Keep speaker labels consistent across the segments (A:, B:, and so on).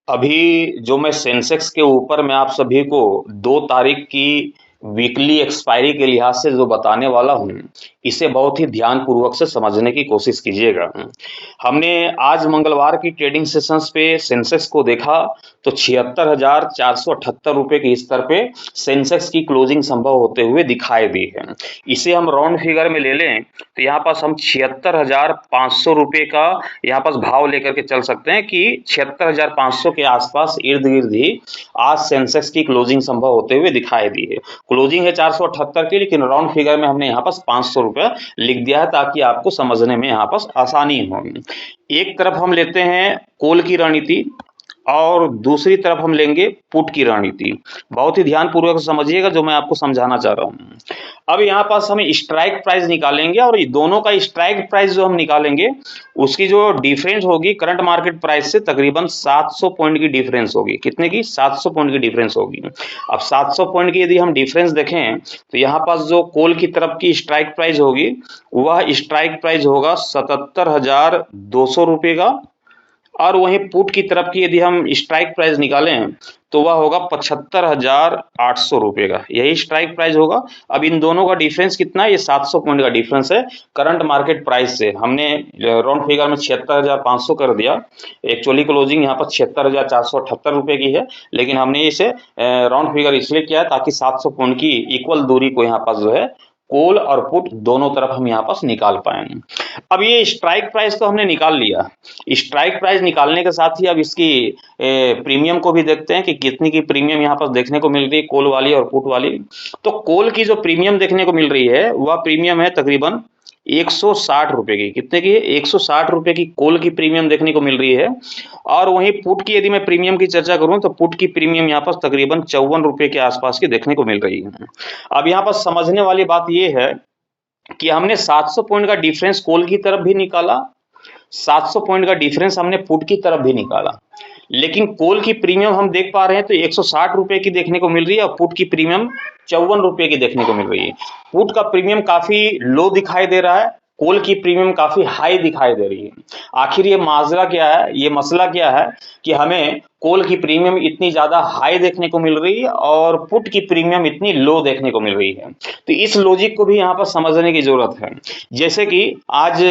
A: अभी जो मैं सेंसेक्स के ऊपर मैं आप सभी को 2 तारीख की वीकली एक्सपायरी के लिहाज से जो बताने वाला हूँ, इसे बहुत ही ध्यानपूर्वक से समझने की कोशिश कीजिएगा। हमने आज मंगलवार की ट्रेडिंग सेशंस पे सेंसेक्स को देखा तो 76,478 रुपए के स्तर पे सेंसेक्स की क्लोजिंग संभव होते हुए दिखाई दी है। इसे हम राउंड फिगर में ले लें तो यहाँ पास हम 76,500 रुपए का यहाँ पास भाव लेकर के चल सकते हैं कि 76,500 के आसपास इर्द गिर्द ही आज सेंसेक्स की क्लोजिंग संभव होते हुए दिखाई दी है। क्लोजिंग है 478 की, लेकिन राउंड फिगर में हमने यहाँ पास 500 रुपया लिख दिया है ताकि आपको समझने में यहाँ पास आसानी हो। एक तरफ हम लेते हैं कॉल की रणनीति और दूसरी तरफ हम लेंगे पुट की रणनीति। बहुत ही ध्यानपूर्वक समझिएगा जो मैं आपको समझाना चाह रहा हूँ। अब यहाँ पास हम स्ट्राइक प्राइस निकालेंगे और ये दोनों का स्ट्राइक प्राइस जो हम निकालेंगे उसकी जो डिफरेंस होगी करंट मार्केट प्राइस से तकरीबन 700 पॉइंट की डिफरेंस होगी। कितने की? 700 पॉइंट की डिफरेंस होगी। अब 700 पॉइंट की यदि हम डिफरेंस देखें तो यहाँ पास जो कॉल की तरफ की स्ट्राइक प्राइस होगी वह स्ट्राइक प्राइस होगा 77,200 रुपये का, और वहीं पुट की तरफ की यदि हम स्ट्राइक प्राइस निकालें तो वह होगा 75,800 रुपये का। यही स्ट्राइक प्राइस होगा। अब इन दोनों का डिफरेंस कितना है? ये 700 पॉइंट का डिफरेंस है करंट मार्केट प्राइस से। हमने राउंड फिगर में 76,500 कर दिया। एक्चुअली क्लोजिंग यहाँ पर 76,478 रुपये की है, लेकिन हमने इसे राउंड फिगर इसलिए किया है ताकि 700 पॉइंट की इक्वल दूरी को यहाँ पास जो है कॉल और पुट दोनों तरफ हम यहाँ पास निकाल पाएंगे। अब ये स्ट्राइक प्राइस तो हमने निकाल लिया। स्ट्राइक प्राइस निकालने के साथ ही अब इसकी प्रीमियम को भी देखते हैं कि कितनी की प्रीमियम यहाँ पर देखने को मिल रही है, कॉल वाली और पुट वाली। तो कॉल की जो प्रीमियम देखने को मिल रही है वह प्रीमियम है तकरीबन 160 रुपए की। कितने की है? 160 रुपए की कॉल की प्रीमियम देखने को मिल रही है। और वहीं पुट की यदि मैं प्रीमियम की चर्चा करूं तो पुट की प्रीमियम यहाँ पर तकरीबन 54 रुपए के आसपास की देखने को मिल रही है। अब यहाँ पर समझने वाली बात यह है कि हमने 700 पॉइंट का डिफरेंस कॉल की तरफ भी निकाला, 700 पॉइंट का डिफरेंस हमने पुट की तरफ भी निकाला, लेकिन कॉल की प्रीमियम हम देख पा रहे हैं तो 160 रुपए की देखने को मिल रही है और पुट की प्रीमियम 54 रुपए की देखने को मिल रही है। पुट का प्रीमियम काफी लो दिखाई दे रहा है, कॉल की प्रीमियम काफी हाई दिखाई दे रही है। आखिर ये माजरा क्या है, ये मसला क्या है कि हमें कॉल की प्रीमियम इतनी ज्यादा हाई देखने को मिल रही है और पुट की प्रीमियम इतनी लो देखने को मिल रही है? तो इस लॉजिक को भी यहाँ पर समझने की जरूरत है। जैसे कि आज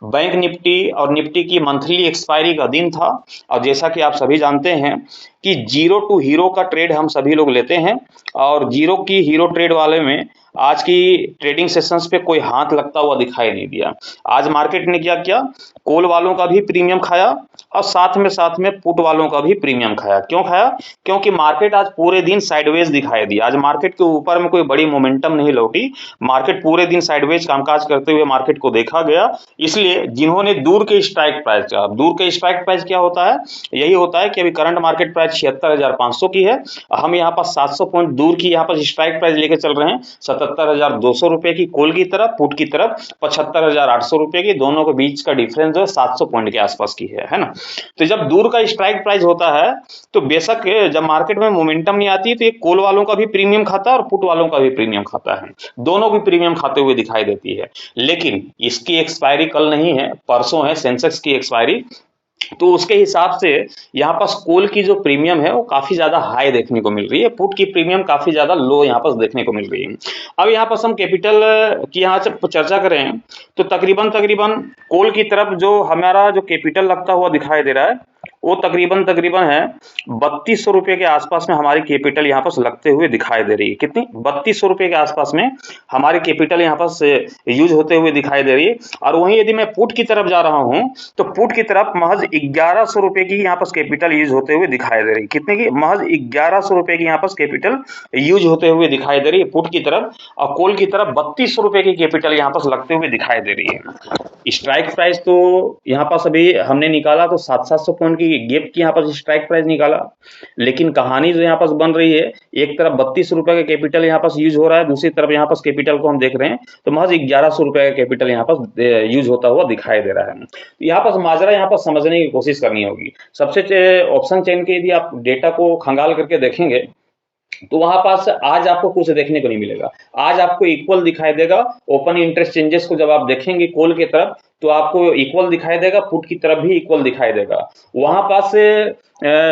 A: बैंक निफ्टी और निफ्टी की मंथली एक्सपायरी का दिन था, और जैसा कि आप सभी जानते हैं कि जीरो टू हीरो का ट्रेड हम सभी लोग लेते हैं, और जीरो की हीरो ट्रेड वाले में आज की ट्रेडिंग सेशंस पे कोई हाथ लगता हुआ दिखाई नहीं दिया। आज मार्केट ने क्या किया? कॉल वालों का भी प्रीमियम खाया और साथ में पुट वालों का भी प्रीमियम खाया। क्यों खाया? क्योंकि मार्केट आज पूरे दिन साइडवेज दिखाई दी। आज मार्केट के ऊपर में कोई बड़ी मोमेंटम नहीं लौटी। मार्केट पूरे दिन साइडवेज कामकाज करते हुए मार्केट को देखा गया। इसलिए जिन्होंने दूर के स्ट्राइक प्राइस का, दूर के स्ट्राइक प्राइस क्या होता है? यही होता है कि अभी करंट मार्केट प्राइस 76,500 की है, हम यहाँ पर 700 पॉइंट दूर की यहाँ पर स्ट्राइक प्राइस लेके चल रहे हैं 77,200 रुपए की कॉल की तरफ, पुट की तरफ 75,800 रुपए की। दोनों के बीच का डिफरेंस जो है 700 पॉइंट के आसपास की है ना। तो जब दूर का स्ट्राइक प्राइस होता है तो बेशक जब मार्केट में मोमेंटम नहीं आती तो ये कॉल वालों का भी प्रीमियम खाता है और पुट वालों का भी प्रीमियम खाता है, दोनों की प्रीमियम खाते हुए दिखाई देती है। लेकिन इसकी एक्सपायरी कल नहीं है, परसों है सेंसेक्स की एक्सपायरी। तो उसके हिसाब से यहाँ पास कॉल की जो प्रीमियम है वो काफी ज्यादा हाई देखने को मिल रही है, पुट की प्रीमियम काफी ज्यादा लो यहाँ पास देखने को मिल रही है। अब यहाँ पास हम कैपिटल की यहाँ से चर्चा करें तो तकरीबन कॉल की तरफ जो हमारा जो कैपिटल लगता हुआ दिखाई दे रहा है वो तकरीबन है 3200 रुपए के आसपास में हमारी कैपिटल यहाँ पास लगते हुए दिखाई दे रही है। कितनी? 3200 रुपए के आसपास में हमारी कैपिटल यहाँ पास यूज होते हुए दिखाई दे रही है। और वहीं यदि मैं पुट की तरफ जा रहा हूं तो पुट की तरफ महज 1100 रुपए की यहाँ पास कैपिटल यूज होते हुए दिखाई दे रही है। कितने की? महज 1100 रुपए की यहाँ पास कैपिटल यूज होते हुए दिखाई दे रही है पुट की तरफ, और कॉल की तरफ 3200 रुपए की कैपिटल यहाँ पास लगते हुए दिखाई दे रही है। स्ट्राइक प्राइस तो यहाँ पास अभी हमने निकाला तो 700 पॉइंट की गैप की यहाँ पर स्ट्राइक प्राइस निकाला, लेकिन कहानी जो यहाँ पास बन रही है, एक तरफ 32 रुपए का कैपिटल यहाँ पास यूज हो रहा है, दूसरी तरफ यहाँ पास कैपिटल को हम देख रहे हैं तो महज 1100 रुपए का कैपिटल यहाँ पास यूज होता हुआ दिखाई दे रहा है। तो यहाँ पास माजरा यहाँ पास समझने की कोशिश करनी होगी। सबसे ऑप्शन चेन के यदि आप डेटा को खंगाल करके देखेंगे तो वहां पास आज आपको कुछ देखने को नहीं मिलेगा। आज आपको इक्वल दिखाई देगा। ओपन इंटरेस्ट चेंजेस को जब आप देखेंगे कॉल की तरफ तो आपको इक्वल दिखाई देगा, पुट की तरफ भी इक्वल दिखाई देगा। वहां पास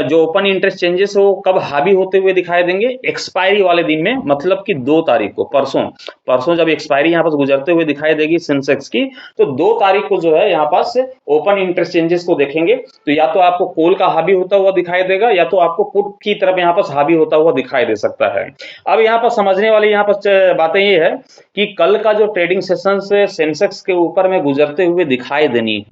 A: जो ओपन इंटरेस्ट चेंजेस वो कब हावी होते हुए दिखाई देंगे, एक्सपायरी वाले दिन में, मतलब कि 2 तारीख को, परसों परसों जब एक्सपायरी यहाँ पास गुजरते हुए दिखाई देगी सेंसेक्स की, तो 2 तारीख को जो है यहाँ पास ओपन इंटरेस्ट चेंजेस को देखेंगे तो या तो आपको कॉल का हावी होता हुआ दिखाई देगा या तो आपको पुट की तरफ यहाँ पास हावी होता हुआ दिखाई दे सकता है। अब यहाँ पर समझने वाली यहाँ पर बातें ये है कि कल का जो ट्रेडिंग सेशन से सेंसेक्स के ऊपर में गुजरते हुए दिखाई देनी है,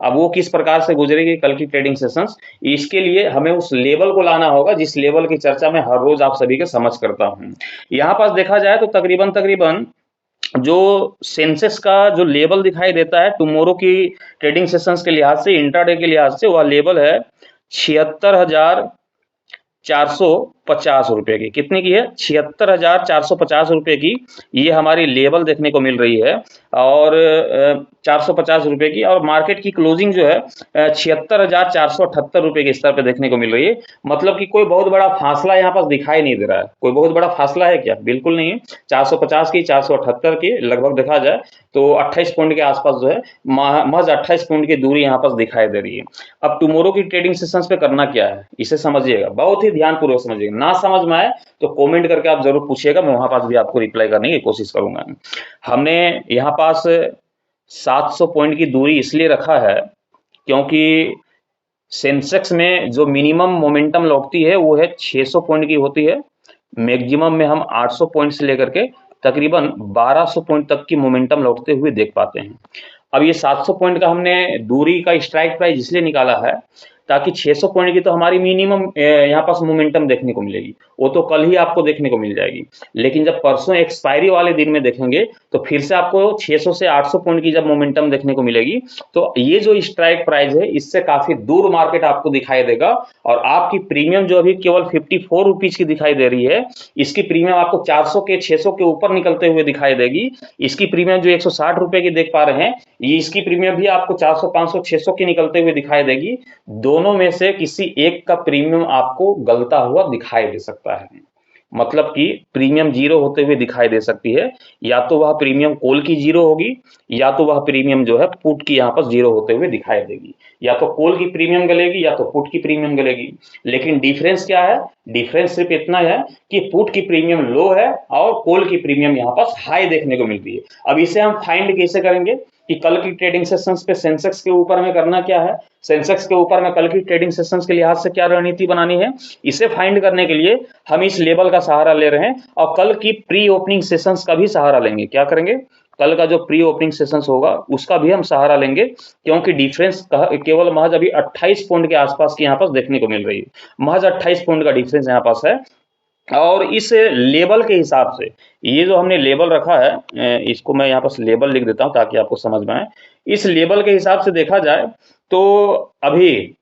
A: अब वो किस प्रकार से गुजरेगी कल की ट्रेडिंग सेशंस, इसके लिए हमें उस लेवल को लाना होगा जिस लेवल की चर्चा मैं हर रोज आप सभी के समझ करता हूं। यहाँ पास देखा जाए तो तकरीबन तकरीबन जो सेंसेक्स का जो लेवल दिखाई देता है टुमारो की ट्रेडिंग सेशंस के लिहाज से, इंट्राडे के लिहाज से, वह लेवल है 76,450 रुपए की। कितने की है? 76,450 रुपए की ये हमारी लेवल देखने को मिल रही है, और 450 रुपए की, और मार्केट की क्लोजिंग जो है 76,478 रुपए के स्तर पे देखने को मिल रही है। मतलब कि कोई बहुत बड़ा फासला यहाँ पास दिखाई नहीं दे रहा है। कोई बहुत बड़ा फासला है क्या? बिल्कुल नहीं है। 450 की 478 की लगभग देखा जाए तो 28 पॉइंट के आसपास जो है, महज 28 पॉइंट की दूरी यहाँ पास दिखाई दे रही है। अब टुमारो की ट्रेडिंग सेशंस पे करना क्या है इसे समझिएगा, बहुत ही ध्यानपूर्वक समझिएगा। ना समझ में आए तो कमेंट करके आप जरूर पूछिएगा, मैं वहां पास भी आपको रिप्लाई करने की कोशिश करूंगा। हमने यहाँ पास 700 पॉइंट की दूरी इसलिए रखा है क्योंकि सेंसेक्स में जो मिनिमम मोमेंटम लौटती है वो है 600 पॉइंट की होती है, मैक्सिमम में हम 800 पॉइंट से लेकर के तकरीबन 1200 पॉइंट तक की मोमेंटम लौटते हुए देख पाते हैं। अब ये 700 पॉइंट का हमने दूरी का स्ट्राइक प्राइस इसलिए निकाला है ताकि 600 पॉइंट की तो हमारी मिनिमम यहाँ पास मोमेंटम देखने को मिलेगी, वो तो कल ही आपको देखने को मिल जाएगी। लेकिन जब परसों एक्सपायरी वाले दिन में देखेंगे तो फिर से आपको 600 से 800 पॉइंट की जब मोमेंटम देखने को मिलेगी, तो ये जो स्ट्राइक प्राइस है इससे काफी दूर मार्केट आपको दिखाई देगा, और आपकी प्रीमियम जो अभी केवल 54 रुपीज की दिखाई दे रही है, इसकी प्रीमियम आपको 400 के 600 के ऊपर निकलते हुए दिखाई देगी। इसकी प्रीमियम जो 160 रुपए की देख पा रहे हैं, ये इसकी प्रीमियम भी आपको 400, 500, 600 की निकलते हुए दिखाई देगी। दोनों में से किसी एक का प्रीमियम आपको गलता हुआ दिखाई दे सकता है, मतलब कि प्रीमियम जीरो होते हुए दिखाई दे सकती है। या तो वह प्रीमियम कॉल की जीरो होगी या तो वह प्रीमियम जो है पुट की यहाँ पर जीरो होते हुए दिखाई देगी। या तो कॉल की प्रीमियम गलेगी या तो पुट की प्रीमियम गलेगी। लेकिन डिफरेंस क्या है? डिफरेंस सिर्फ इतना है कि पुट की प्रीमियम लो है और कॉल की प्रीमियम यहाँ पर हाई देखने को मिलती है। अब इसे हम फाइंड कैसे करेंगे कि कल की ट्रेडिंग सेशंस पे सेंसेक्स के ऊपर में करना क्या है, सेंसेक्स के ऊपर में कल की ट्रेडिंग सेशंस के लिहाज से क्या रणनीति बनानी है, इसे फाइंड करने के लिए हम इस लेवल का सहारा ले रहे हैं और कल की प्री ओपनिंग सेशंस का भी सहारा लेंगे। क्या करेंगे? कल का जो प्री ओपनिंग सेशंस होगा उसका भी हम सहारा लेंगे, क्योंकि डिफरेंस केवल महज अभी 28 पॉइंट के आसपास की यहाँ पास देखने को मिल रही है। महज 28 पॉइंट का डिफरेंस यहाँ पास है, और इस लेवल के हिसाब से ये जो हमने लेवल रखा है, इसको मैं यहाँ पर लेवल लिख देता हूं ताकि आपको समझ में आए। इस लेवल के हिसाब से देखा जाए तो अभी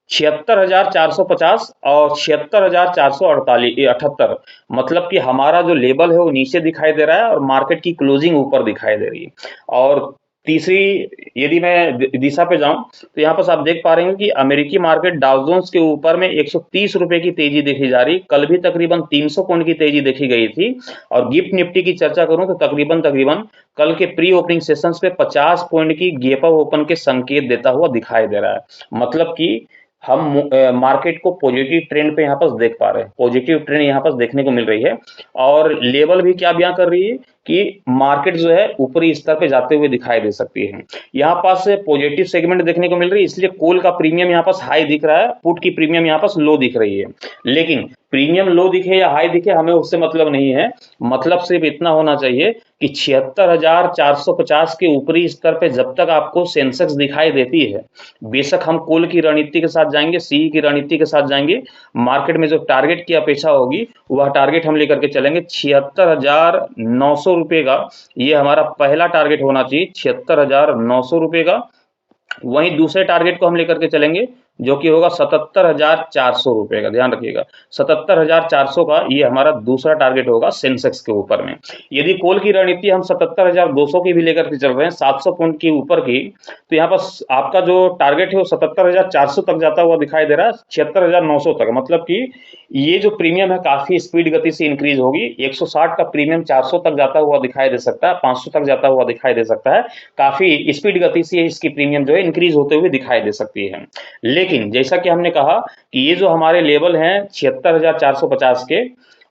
A: 76,450 और 76,478, मतलब कि हमारा जो लेवल है वो नीचे दिखाई दे रहा है और मार्केट की क्लोजिंग ऊपर दिखाई दे रही है। और तीसरी यदि मैं दिशा पे जाऊं तो यहाँ पर आप देख पा रहे हैं कि अमेरिकी मार्केट डाउ जोन्स के ऊपर में 130 रुपए की तेजी देखी जा रही, कल भी तकरीबन 300 पॉइंट की तेजी देखी गई थी। और गिफ्ट निफ्टी की चर्चा करूं तो तकरीबन कल के प्री ओपनिंग सेशंस पे 50 पॉइंट की गैप अप ओपन के संकेत देता हुआ दिखाई दे रहा है। मतलब कि हम मार्केट को पॉजिटिव ट्रेंड पे यहाँ पर देख पा रहे हैं, पॉजिटिव ट्रेंड यहाँ पर देखने को मिल रही है। और लेवल भी क्या बयां कर रही है कि मार्केट जो है ऊपरी स्तर पे जाते हुए दिखाई दे सकती है। यहाँ पास पॉजिटिव सेगमेंट देखने को मिल रही है, इसलिए कॉल का प्रीमियम यहाँ पास हाई दिख रहा है, पुट की प्रीमियम यहाँ पास लो दिख रही है। लेकिन प्रीमियम लो दिखे या हाई दिखे हमें उससे मतलब नहीं है, मतलब सिर्फ इतना होना चाहिए कि 76,450 के ऊपरी स्तर पे जब तक आपको सेंसेक्स दिखाई देती है, बेशक हम कॉल की रणनीति के साथ जाएंगे, सी की रणनीति के साथ जाएंगे, मार्केट में जो टारगेट की अपेक्षा होगी वह टारगेट हम लेकर के चलेंगे 76,900 रुपए का। ये हमारा पहला टारगेट होना चाहिए 76,900 रुपए का। वहीं दूसरे टारगेट को हम लेकर के चलेंगे जो कि होगा 77,400 रुपए का, ध्यान रखिएगा 77,400 का ये हमारा दूसरा टारगेट होगा सेंसेक्स के ऊपर में। यदि कोल की रणनीति हम 77,200 की भी लेकर के चल रहे हैं 700 पॉइंट की ऊपर की, तो यहाँ पर आपका जो टारगेट है वो 77,400 तक जाता हुआ दिखाई दे रहा है, 76,900 तक, मतलब कि ये जो प्रीमियम है काफी स्पीड गति से इंक्रीज होगी। 160 का प्रीमियम 400 तक जाता हुआ दिखाई दे सकता है, 500 तक जाता हुआ दिखाई दे सकता है, काफी स्पीड गति से इसकी प्रीमियम जो है इंक्रीज होते हुए दिखाई दे सकती है। लेकिन जैसा कि हमने कहा कि ये जो हमारे लेवल हैं 76,450 के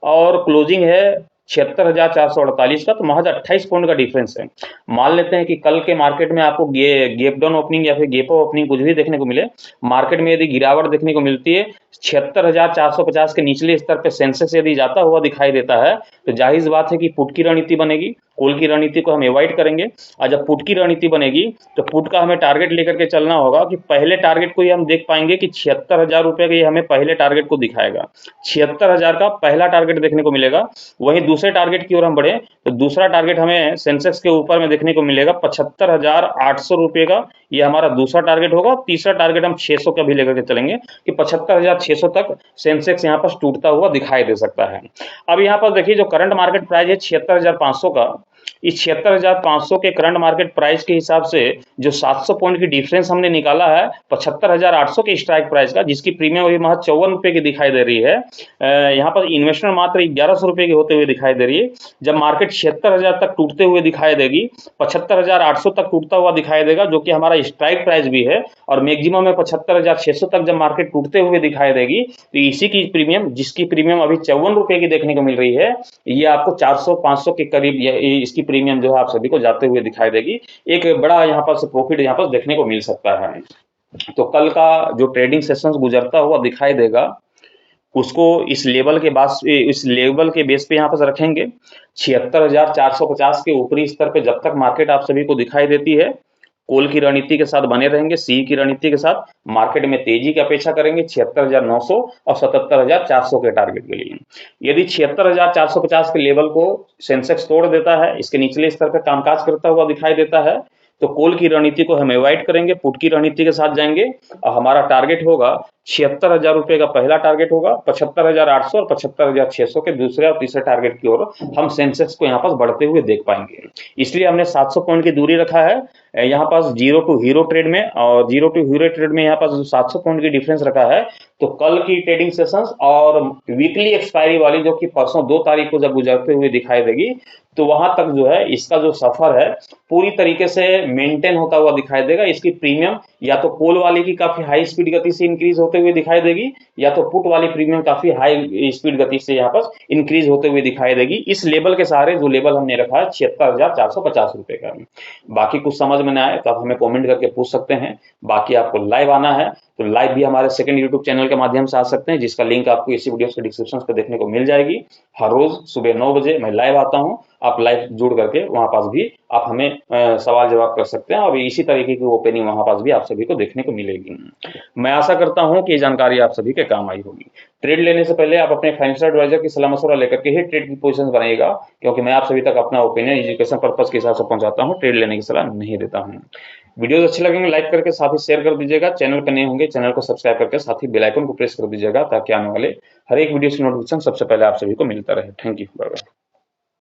A: और क्लोजिंग है 76,448 का, तो महज 28 पॉइंट का डिफरेंस है। मान लेते हैं कि कल के मार्केट में आपको गेप डाउन ओपनिंग या फिर गेप अप ओपनिंग कुछ भी देखने को मिले, मार्केट में यदि गिरावट देखने को मिलती है 76,450 के निचले स्तर पर सेंसेक्स यदि जाता हुआ दिखाई देता है, तो जाहिर सी बात है कि पुट की रणनीति बनेगी, कॉल की रणनीति को हम अवॉइड करेंगे। और जब पुट की रणनीति बनेगी तो पुट का हमें टारगेट लेकर के चलना होगा कि पहले टारगेट को ही हम देख पाएंगे कि 76,000 रुपए का ये हमें पहले टारगेट को दिखाएगा, 76,000 का पहला टारगेट देखने को मिलेगा। वहीं दूसरे टारगेट की ओर हम बढ़े तो दूसरा टारगेट हमें सेंसेक्स के ऊपर में देखने को मिलेगा 75,800 रुपए का, ये हमारा दूसरा टारगेट होगा। तीसरा टारगेट हम 600 का भी लेकर के चलेंगे कि 75,600 तक सेंसेक्स यहाँ पर टूटता हुआ दिखाई दे सकता है। अब यहाँ पर देखिए जो करंट मार्केट प्राइस है 76,500 का, इस 76,500 के करंट मार्केट प्राइस के हिसाब से जो 700 पॉइंट की डिफरेंस हमने निकाला है 75,800 के स्ट्राइक प्राइस का, जिसकी प्रीमियम अभी महज 54 रुपए की दिखाई दे रही है, यहाँ पर इन्वेस्टमेंट मात्र 1100 रुपए की होते हुए दिखाई दे रही है। जब मार्केट 76,000 तक टूटते हुए दिखाई देगी, 75,800 तक टूटता हुआ दिखाई देगा, जो कि हमारा स्ट्राइक प्राइस भी है, और मैक्सिमम में 75,600 तक जब मार्केट टूटते हुए दिखाई देगी, तो इसी की प्रीमियम, जिसकी प्रीमियम अभी 54 रुपए की देखने को मिल रही है, ये आपको 400-500 के करीब इसकी प्रीमियम जो है आप सभी को जाते हुए दिखाई देगी। एक बड़ा यहाँ पर से प्रॉफिट यहाँ पर देखने को मिल सकता है। तो कल का जो ट्रेडिंग सेशंस गुजरता हुआ दिखाई देगा उसको इस लेवल के बेस पे यहाँ पर रखेंगे। 76,450 के ऊपरी स्तर पे जब तक मार्केट आप सभी को दिखाई देती है, कॉल की रणनीति के साथ बने रहेंगे, सी की रणनीति के साथ मार्केट में तेजी की अपेक्षा करेंगे 76,900 और 77,400 के टारगेट के लिए। यदि 76,450 के लेवल को सेंसेक्स तोड़ देता है, इसके निचले स्तर पर कामकाज करता हुआ दिखाई देता है, तो कॉल की रणनीति को हम अवॉइड करेंगे, पुट की रणनीति के साथ जाएंगे और हमारा टारगेट होगा 76,000 रुपए का पहला टारगेट होगा, 75,800 और 75,600 के दूसरे और तीसरे टारगेट की ओर हम सेंसेक्स को यहाँ पास बढ़ते हुए देख पाएंगे। इसलिए हमने 700 पॉइंट की दूरी रखा है यहाँ पास जीरो टू हीरो ट्रेड में, और जीरो टू हीरो ट्रेड में यहाँ पास 700 पॉइंट की डिफरेंस रखा है। तो कल की ट्रेडिंग सेशंस और वीकली एक्सपायरी वाली जो कि परसों 2 तारीख को जब गुजरते हुए दिखाई देगी, तो वहां तक जो है इसका जो सफर है पूरी तरीके से मेंटेन होता हुआ दिखाई देगा। इसकी प्रीमियम या तो कॉल वाली की काफी हाई स्पीड गति से इंक्रीज होते हुए दिखाई देगी, या तो पुट वाली प्रीमियम काफी हाई स्पीड गति से यहाँ पर इंक्रीज होते हुए दिखाई देगी, इस लेवल के सहारे जो लेवल हमने रखा है 76,450 रुपए का। बाकी कुछ समझ में ना आए तो आप हमें कमेंट करके पूछ सकते हैं। बाकी आपको लाइव आना है तो लाइव भी हमारे सेकंड यूट्यूब चैनल के माध्यम से आ सकते हैं, जिसका लिंक आपको इसी वीडियो के डिस्क्रिप्शन पे देखने को मिल जाएगी। हर रोज सुबह 9 बजे मैं लाइव आता हूं, आप लाइव जुड़ करके वहां पास भी आप हमें सवाल जवाब कर सकते हैं, और इसी तरीके की ओपनिंग वहां पास भी आप सभी को देखने को मिलेगी। मैं आशा करता हूं कि ये जानकारी आप सभी के काम आई होगी। ट्रेड लेने से पहले आप अपने फाइनेंशियल एडवाइजर की सलाह मशवरा लेकर के ही ट्रेड की पोजीशन बनाइएगा, क्योंकि मैं आप सभी तक अपना ओपिनियन एजुकेशन पर्पज के हिसाब से पहुंचाता हूं, ट्रेड लेने की सलाह नहीं देता हूं। वीडियोस अच्छे लगेंगे लाइक करके साथ ही शेयर कर दीजिएगा। चैनल पर नए होंगे चैनल को सब्सक्राइब करके साथ ही बेल आइकन को प्रेस कर दीजिएगा, ताकि आने वाले हर एक वीडियो की नोटिफिकेशन सबसे पहले आप सभी को मिलता रहे। Thank you, bye bye.